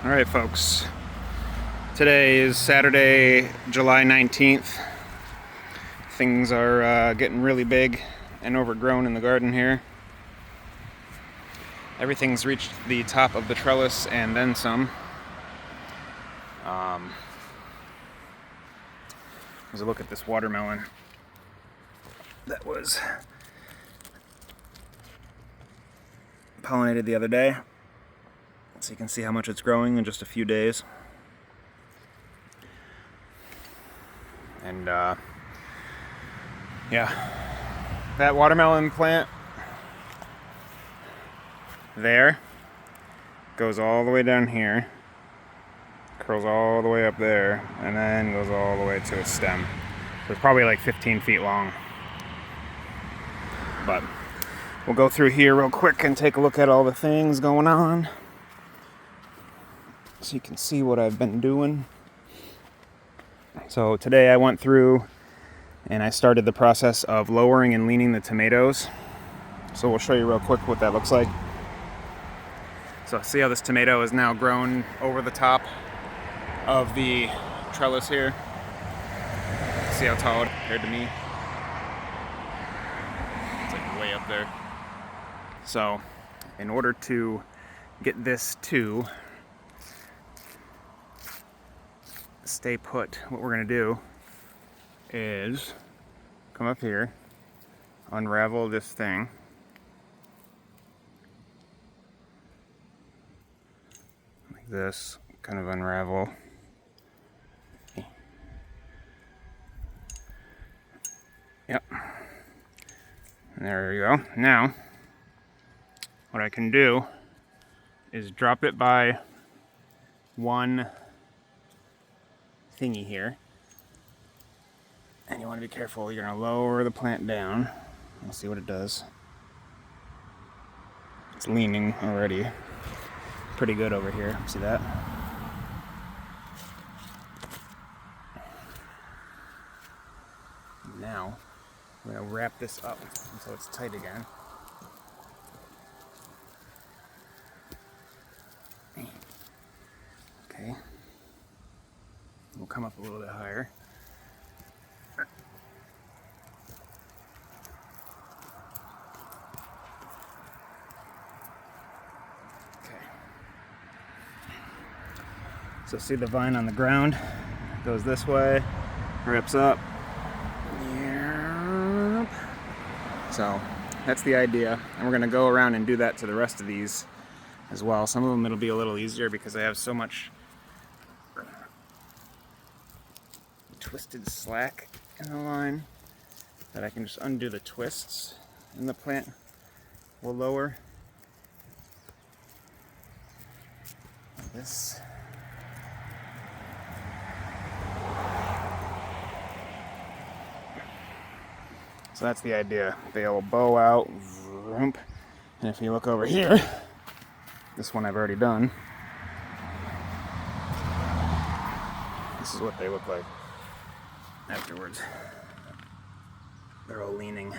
All right, folks. Today is Saturday, July 19th. Things are getting really big and overgrown in the garden here. Everything's reached the top of the trellis and then some. There's a look at this watermelon that was pollinated the other day. So you can see how much it's growing in just a few days. And yeah, that watermelon plant there goes all the way down here, curls all the way up there, and then goes all the way to its stem. So it's probably like 15 feet long. But we'll go through here real quick and take a look at all the things going on, so you can see what I've been doing. So today I went through and I started the process of lowering and leaning the tomatoes. So we'll show you real quick what that looks like. So see how this tomato is now grown over the top of the trellis here? See how tall it compared to me? It's like way up there. So in order to get this to stay put, what we're gonna do is come up here, unravel this thing, like this, kind of unravel. Yep. And there you go. Now, what I can do is drop it by one thingy here. And you want to be careful. You're going to lower the plant down. We'll see what it does. It's leaning already. Pretty good over here. See that? Now, I'm going to wrap this up until it's tight again. Okay. We'll come up a little bit higher. Okay. So see the vine on the ground? Goes this way, rips up. So that's the idea, and we're going to go around and do that to the rest of these as well. Some of them it'll be a little easier because I have so much twisted slack in the line that I can just undo the twists, and the plant will lower like this. So that's the idea. They'll bow out, and if you look over here, this one I've already done. This is what they look like afterwards. They're all leaning.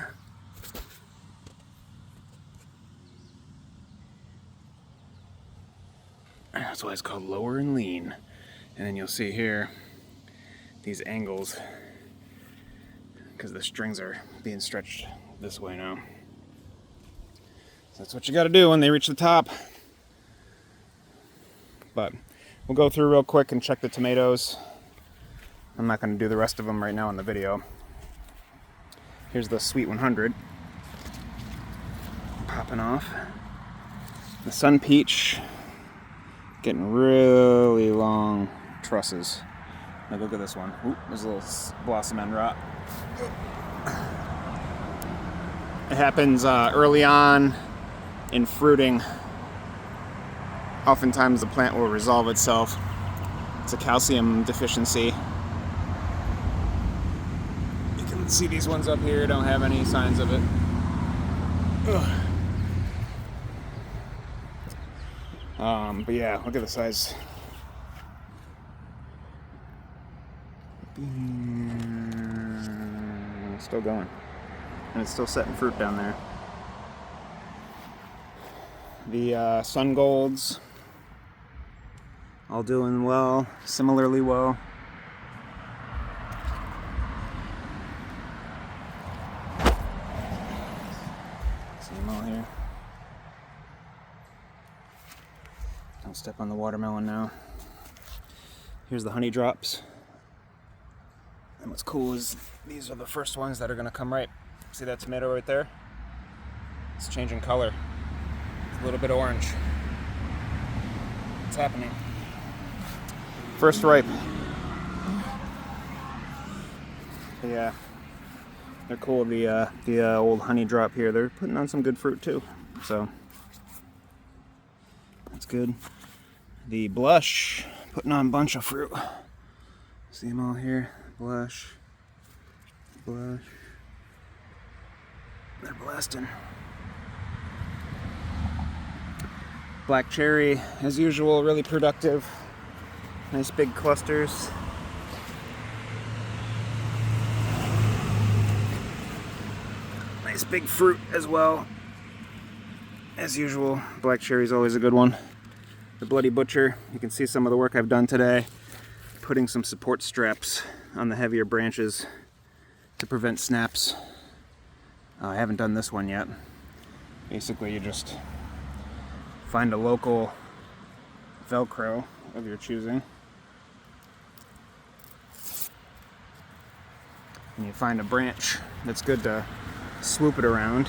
That's why it's called lower and lean. And then you'll see here these angles, because the strings are being stretched this way now. So that's what you got to do when they reach the top. But we'll go through real quick and check the tomatoes. I'm not going to do the rest of them right now in the video. Here's the Sweet 100 popping off. The Sun Peach getting really long trusses. Now look at this one. Ooh, there's a little blossom end rot. It happens early on in fruiting. Oftentimes the plant will resolve itself. It's a calcium deficiency. You can see these ones up here don't have any signs of it. But yeah, look at the size. Still going. And it's still setting fruit down there. The Sun Golds all doing well, similarly well. See them all here. Don't step on the watermelon now. Here's the honey drops. And what's cool is these are the first ones that are gonna come ripe. See that tomato right there? It's changing color. It's a little bit orange. It's happening. First ripe. Yeah, they're cool. The old honey drop here, they're putting on some good fruit too. So that's good. The blush, putting on a bunch of fruit. See them all here? Blush. Blush. They're blasting. Black cherry, as usual, really productive. Nice big clusters. Nice big fruit as well. As usual, black cherry is always a good one. The Bloody Butcher, you can see some of the work I've done today, putting some support straps on the heavier branches to prevent snaps. I haven't done this one yet. Basically, you just find a local Velcro of your choosing, and you find a branch that's good to swoop it around.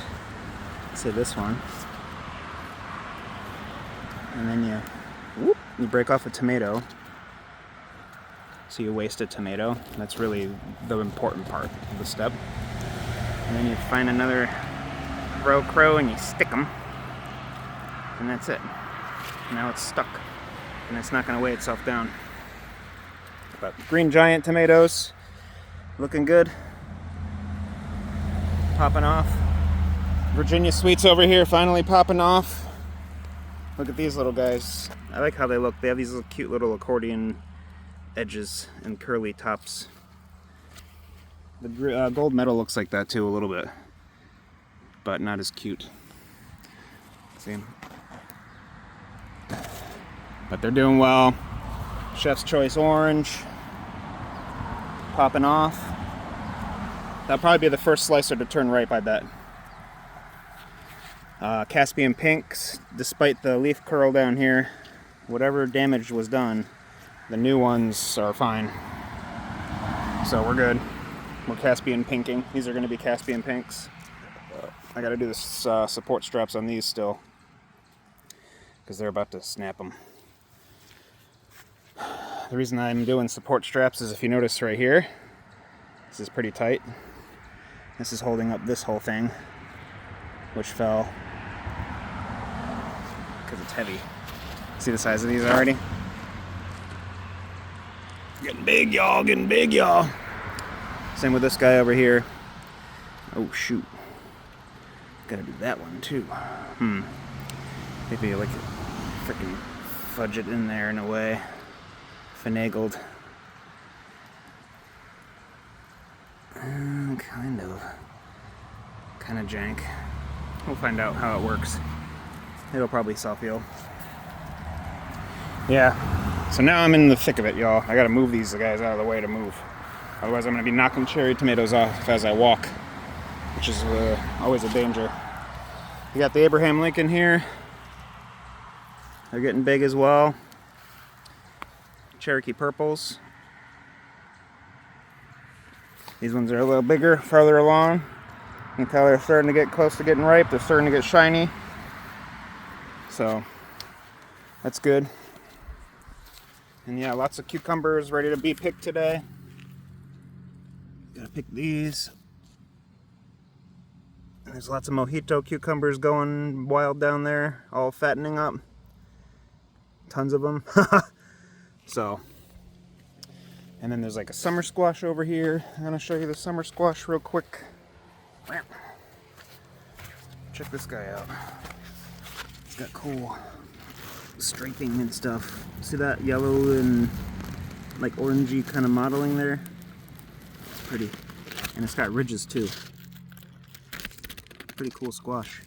Say this one, and then you break off a tomato. So you waste a tomato. That's really the important part of the step. And then you find another Velcro and you stick them, and that's it. Now it's stuck, and it's not going to weigh itself down. But Green Giant tomatoes, looking good. Popping off. Virginia Sweets over here, finally popping off. Look at these little guys. I like how they look. They have these little cute little accordion edges and curly tops. The gold medal looks like that too a little bit, but not as cute. See? But they're doing well. Chef's Choice Orange, popping off. That'll probably be the first slicer to turn ripe, I bet. Caspian Pinks, despite the leaf curl down here, whatever damage was done, the new ones are fine. So we're good. We're Caspian pinking. These are going to be Caspian Pinks. I got to do the support straps on these still, because they're about to snap them. The reason I'm doing support straps is, if you notice right here, this is pretty tight. This is holding up this whole thing, which fell because it's heavy. See the size of these already? Getting big, y'all, getting big, y'all. Same with this guy over here. Oh, shoot. Gotta do that one, too. Maybe like freaking fudge it in there in a way. Finagled. Kind of jank. We'll find out how it works. It'll probably self-heal. Yeah, so now I'm in the thick of it, y'all. I gotta move these guys out of the way to move. Otherwise I'm gonna be knocking cherry tomatoes off as I walk, which is always a danger. You got the Abraham Lincoln here. They're getting big as well. Cherokee Purples. These ones are a little bigger, farther along. You can tell they're starting to get close to getting ripe. They're starting to get shiny. So that's good. And yeah, lots of cucumbers ready to be picked today. Gotta pick these. And there's lots of mojito cucumbers going wild down there, all fattening up. Tons of them. So, and then there's like a summer squash over here. I'm gonna show you the summer squash real quick. Check this guy out. It's got cool striping and stuff. See that yellow and like orangey kind of modeling there? It's pretty. And it's got ridges too. Pretty cool squash.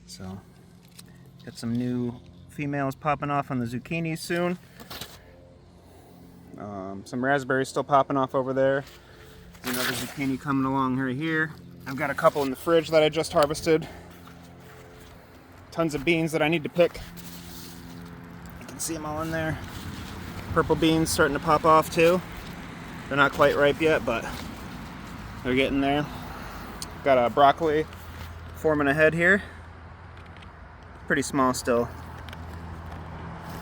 So, got some new females popping off on the zucchini soon. Some raspberries still popping off over there. There's another zucchini coming along right here. I've got a couple in the fridge that I just harvested. Tons of beans that I need to pick. You can see them all in there. Purple beans starting to pop off too. They're not quite ripe yet, but they're getting there. Got a broccoli forming ahead here. Pretty small still.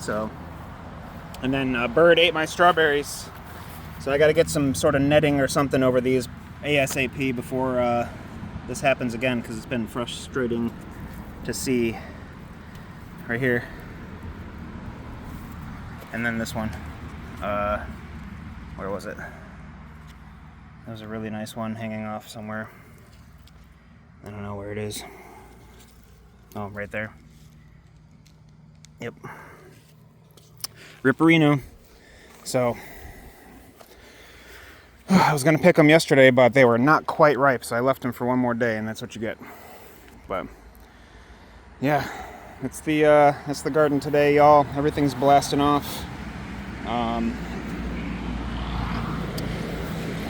So, and then a bird ate my strawberries. So I got to get some sort of netting or something over these ASAP before this happens again, because it's been frustrating to see. Right here. And then this one. Where was it? That was a really nice one hanging off somewhere. I don't know where it is. Oh, right there. Yep. Ripperino. So, I was going to pick them yesterday, but they were not quite ripe, so I left them for one more day, and that's what you get. But, yeah, that's the garden today, y'all. Everything's blasting off.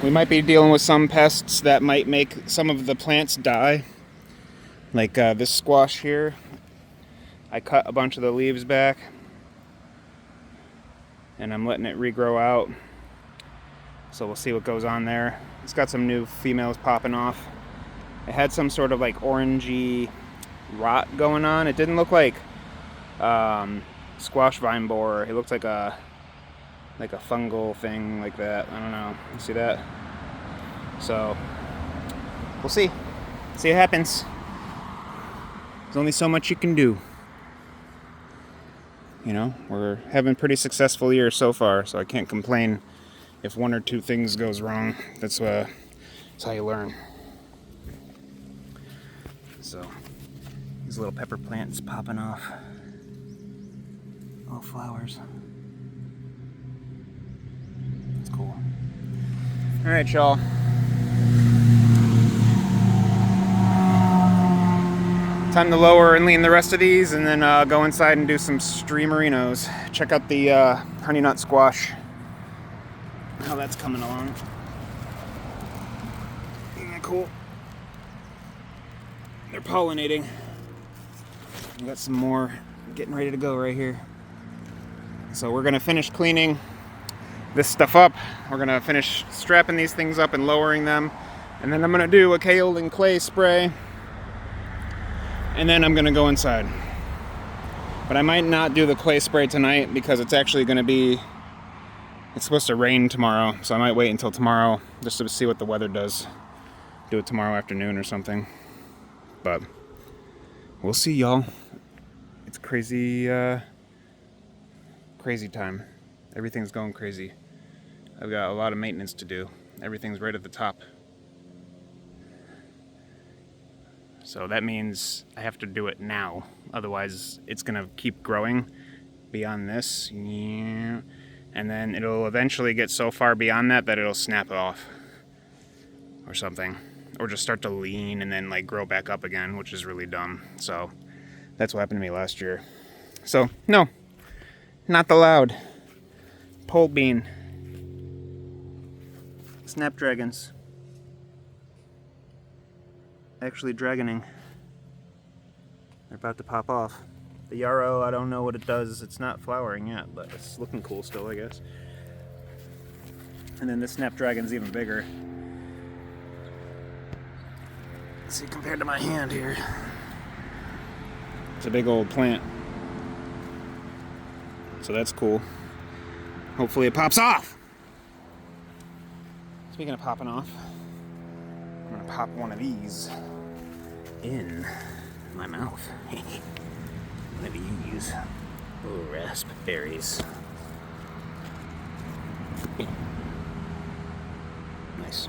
We might be dealing with some pests that might make some of the plants die. Like this squash here. I cut a bunch of the leaves back. And I'm letting it regrow out. So we'll see what goes on there. It's got some new females popping off. It had some sort of like orangey rot going on. It didn't look like squash vine borer. It looked like a fungal thing like that. I don't know. You see that? So we'll see. See what happens. There's only so much you can do. You know, we're having a pretty successful year so far, so I can't complain if one or two things goes wrong. That's how you learn. So these little pepper plants popping off. All flowers. That's cool. All right, y'all. Time to lower and lean the rest of these, and then go inside and do some streamerinos. Check out the honey nut squash. How that's coming along. Isn't that cool? They're pollinating. We got some more getting ready to go right here. So we're gonna finish cleaning this stuff up. We're gonna finish strapping these things up and lowering them, and then I'm gonna do a kale and clay spray, and then I'm gonna go inside. But I might not do the clay spray tonight because it's actually gonna be, it's supposed to rain tomorrow, so I might wait until tomorrow just to see what the weather does. Do it tomorrow afternoon or something. But we'll see, y'all. It's crazy, crazy time. Everything's going crazy. I've got a lot of maintenance to do. Everything's right at the top. So that means I have to do it now. Otherwise, it's gonna keep growing beyond this. And then it'll eventually get so far beyond that that it'll snap off or something. Or just start to lean and then like grow back up again, which is really dumb. So that's what happened to me last year. So no, not the loud. Pole bean. Snapdragons. Actually dragoning. They're about to pop off. The yarrow, I don't know what it does. It's not flowering yet, but it's looking cool still, I guess. And then this snapdragon's even bigger. See, compared to my hand here, it's a big old plant. So that's cool. Hopefully it pops off. Speaking of popping off, I'm gonna pop one of these in my mouth. One of these. Oh, raspberries. Nice.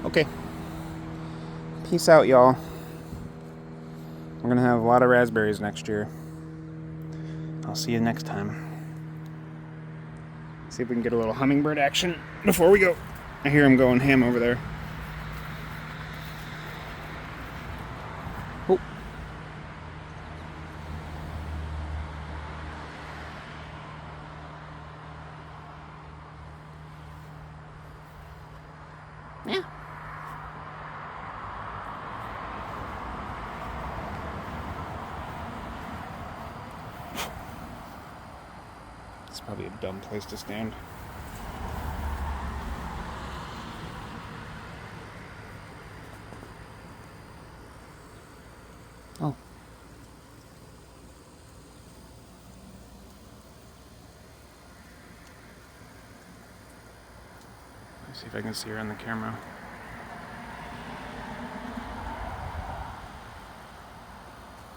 Okay. Peace out, y'all. We're gonna have a lot of raspberries next year. I'll see you next time. See if we can get a little hummingbird action before we go. I hear him going ham over there. Oh. Yeah. It's probably a dumb place to stand. Oh. Let's see if I can see her on the camera.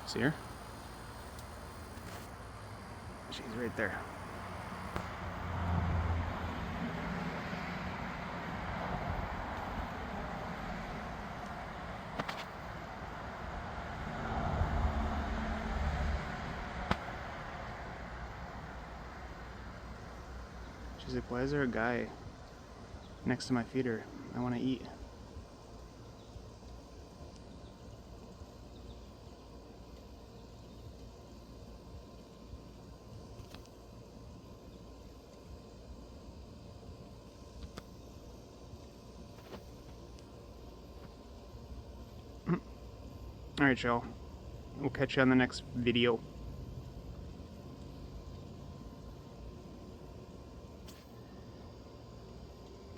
See her? She's right there. She's like, why is there a guy next to my feeder? I want to eat. Alright, y'all. We'll catch you on the next video.